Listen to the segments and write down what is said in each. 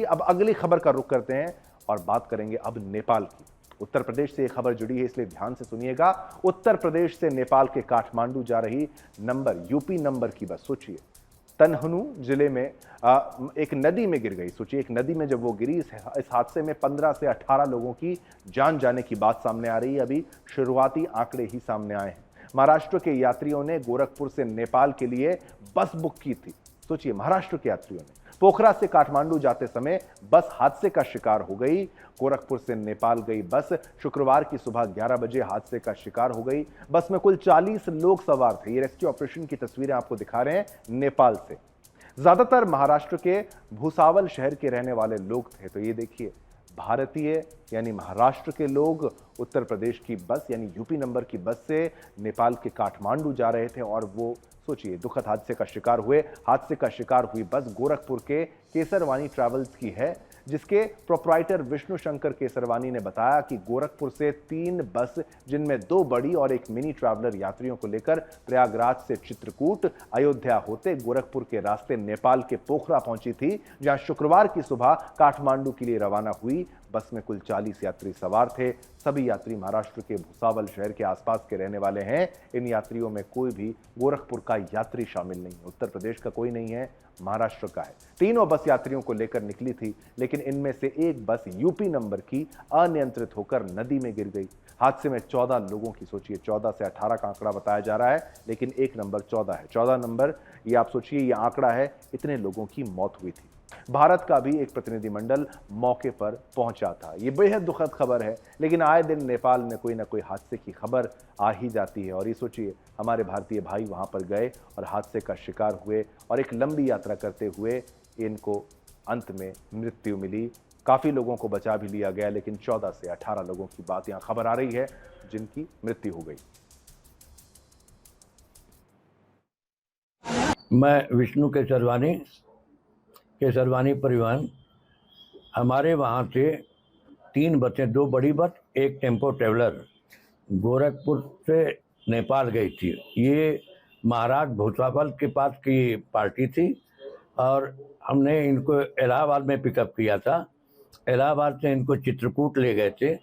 अब अगली खबर का रुख करते हैं और बात करेंगे अब नेपाल की। उत्तर प्रदेश से एक खबर जुड़ी है, इसलिए ध्यान से सुनिएगा। उत्तर प्रदेश से नेपाल के काठमांडू जा रही यूपी नंबर की बस, सोचिए तनहुनु जिले में एक नदी में गिर गई। सोचिए एक नदी में जब वो गिरी, इस हादसे में 15 से 18 लोगों की जान जाने की बात सामने आ रही है। अभी शुरुआती आंकड़े ही सामने आए हैं। महाराष्ट्र के यात्रियों ने गोरखपुर से नेपाल के लिए बस बुक की थी। सोचिए महाराष्ट्र के यात्रियों ने पोखरा से काठमांडू जाते समय बस हादसे का शिकार हो गई। गोरखपुर से नेपाल गई बस शुक्रवार की सुबह 11 बजे हादसे का शिकार हो गई। बस में कुल 40 लोग सवार थे। ये रेस्क्यू ऑपरेशन की तस्वीरें आपको दिखा रहे हैं नेपाल से। ज्यादातर महाराष्ट्र के भूसावल शहर के रहने वाले लोग थे। तो ये देखिए भारतीय यानी महाराष्ट्र के लोग उत्तर प्रदेश की बस यानी यूपी नंबर की बस से नेपाल के काठमांडू जा रहे थे और वो सोचिए दुखद हादसे का शिकार हुए। हादसे का शिकार हुई बस गोरखपुर के केसरवानी ट्रैवल्स की है, जिसके प्रोप्राइटर विष्णु शंकर केसरवानी ने बताया कि गोरखपुर से 3 बस, जिनमें 2 बड़ी और एक मिनी ट्रैवलर, यात्रियों को लेकर प्रयागराज से चित्रकूट, अयोध्या होते गोरखपुर के रास्ते नेपाल के पोखरा पहुंची थी, जहां शुक्रवार की सुबह काठमांडू के लिए रवाना हुई। बस में कुल 40 यात्री सवार थे। सभी यात्री महाराष्ट्र के भूसावल शहर के आसपास के रहने वाले हैं। इन यात्रियों में कोई भी गोरखपुर का यात्री शामिल नहीं है, उत्तर प्रदेश का कोई नहीं है, महाराष्ट्र का है। तीनों बस यात्रियों को लेकर निकली थी, लेकिन इनमें से एक बस यूपी नंबर की अनियंत्रित होकर नदी में गिर गई। हादसे में 14 लोगों की, सोचिए 14 से 18 का आंकड़ा बताया जा रहा है, लेकिन एक नंबर 14 है। 14 नंबर, ये आप सोचिए ये आंकड़ा है, इतने लोगों की मौत हुई थी। भारत का भी एक प्रतिनिधिमंडल मौके पर पहुंचा था। ये बेहद दुखद खबर है, लेकिन आए दिन नेपाल में कोई ना कोई हादसे की खबर आ ही जाती है। और ये सोचिए हमारे भारतीय भाई वहां पर गए और हादसे का शिकार हुए और एक लंबी यात्रा करते हुए इनको अंत में मृत्यु मिली। काफी लोगों को बचा भी लिया गया, लेकिन 14 से 18 लोगों की बात यहां खबर आ रही है जिनकी मृत्यु हो गई। मैं विष्णु केसरवानी परिवहन, हमारे वहाँ से 3 बसें, 2 बड़ी बस, एक टेम्पो ट्रेवलर गोरखपुर से नेपाल गई थी। ये महाराज भूसावल के पास की पार्टी थी और हमने इनको इलाहाबाद में पिकअप किया था। इलाहाबाद से इनको चित्रकूट ले गए थे।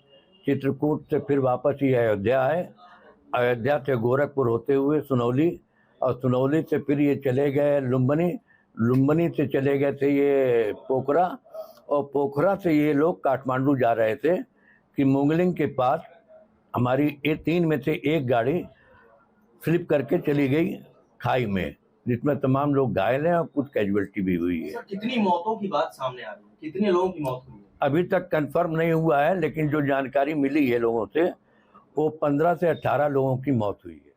चित्रकूट से फिर वापस ये अयोध्या है। अयोध्या से गोरखपुर होते हुए सुनौली, और सुनौली से फिर ये चले गए लुम्बिनी। लुम्बिनी से चले गए थे ये पोखरा, और पोखरा से ये लोग काठमांडू जा रहे थे कि मुंगलिंग के पास हमारी 3 में से एक गाड़ी स्लिप करके चली गई खाई में, जिसमें तमाम लोग घायल हैं और कुछ कैजुअलिटी भी हुई है। सर, कितनी मौतों की बात सामने आ रही है? कितने लोगों की मौत हुई है? अभी तक कंफर्म नहीं हुआ है, लेकिन जो जानकारी मिली है लोगों से, वो 15 से 18 लोगों की मौत हुई है।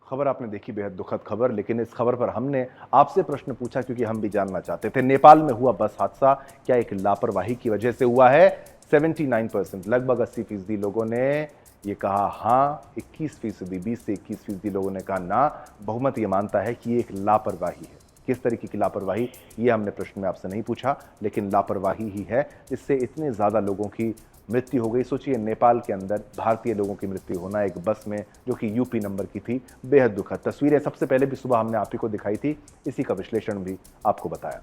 खबर आपने देखी, बेहद दुखद खबर, लेकिन इस खबर पर हमने आपसे प्रश्न पूछा क्योंकि हम भी जानना चाहते थे। नेपाल में हुआ बस हादसा क्या एक लापरवाही की वजह से हुआ है? 79%, लगभग 80% लोगों ने ये कहा हाँ, 21%, 20 से 21% लोगों ने कहा ना। बहुमत ये मानता है कि ये एक लापरवाही है। किस तरीके की लापरवाही, ये हमने प्रश्न में आपसे नहीं पूछा, लेकिन लापरवाही ही है जिससे इतने ज्यादा लोगों की मृत्यु हो गई। सोचिए नेपाल के अंदर भारतीय लोगों की मृत्यु होना एक बस में जो कि यूपी नंबर की थी। बेहद दुखद तस्वीरें सबसे पहले भी सुबह हमने आप ही को दिखाई थी, इसी का विश्लेषण भी आपको बताया।